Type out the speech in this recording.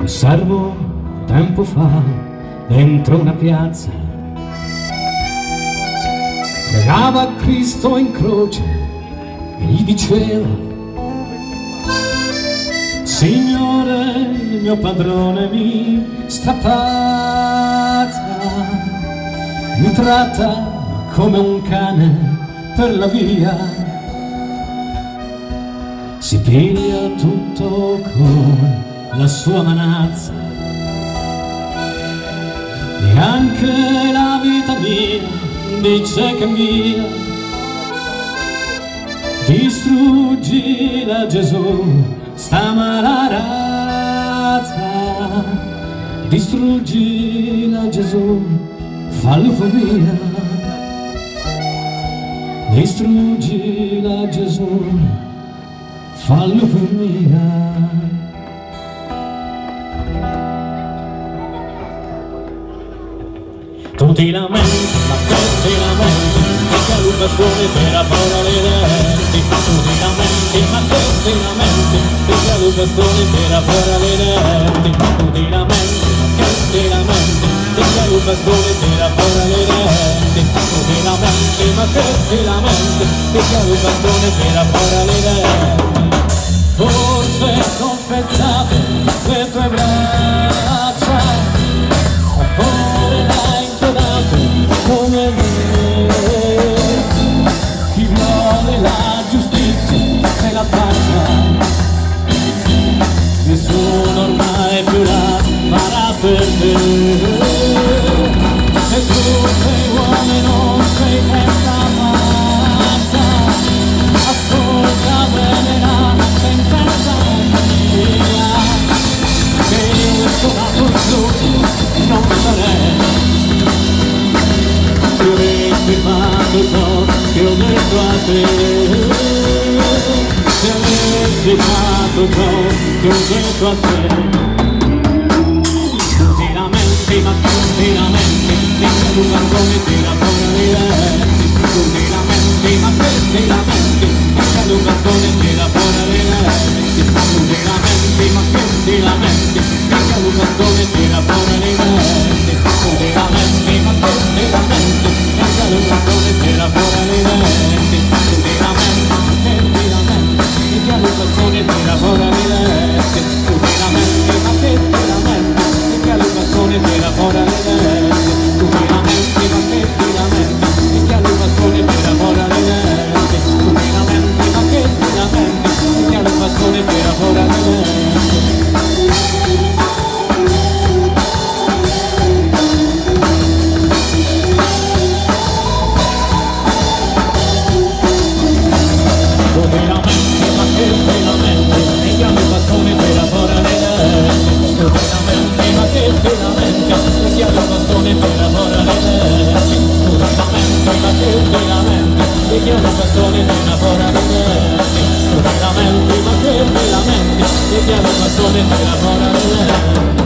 Osservo tempo fa dentro una piazza, pregava Cristo in croce e gli diceva: Signore, il mio padrone mi strappazza, mi tratta come un cane per la via, si piglia tutto con la sua manazza, e anche la vita mia dice che è mia. Distruggila Gesù, sta mala razza, distruggila Gesù, fallo per mia. Distruggila Gesù, fallo per mia. Tu ti lamenti, ma te ti lamenti, mica lui bastone per apporre le denti. Tu ti lamenti, ma te ti lamenti, mica lui bastone per apporre le denti. Tu ti lamenti, ma te ti lamenti, mica lui bastone per apporre le denti. Tu ti lamenti, ma te ti lamenti, mica lui bastone per apporre le denti. Forse confezzate le tue braccia, oppure l'hai incodato come me. Chi vuole la giustizia se la faccia, nessuno ormai più la farà per te. E tu sei uomo e non sei testa pazza, ascolta bene la sentenza mia, che io sono costretto non sarei più firmato ciò che ho detto a te, se avessi fatto ciò che ho detto a te. Ti lamenti, ma tu ti lamenti, mica tu bastone tira fuori le denti. Tu ti lamenti, ma te ti lamenti, mica tu bastone tira fuori le denti. Tu ti lamenti, ma te ti lamenti, mica tu bastone tira fuori le denti. Tu ti lamenti, ma te ti lamenti, mica tu bastone tira fuori le denti. Tu ti lamenti, ma te ti lamenti, mica tu bastone tira fuori le denti. Tu ti lamenti, ma te ti lamenti, mica tu bastone tira fuori le denti. Tu ti lamenti, ma te ti lamenti, mica tu bastone tira fuori le denti. Tu ti lamenti, ma te ti lamenti, mica tu bastone tira fuori le denti. Io non bastone per fuori le denti. Tu ti lamenti, ma che ti lamenti, ti chiamo bastone per fuori le denti.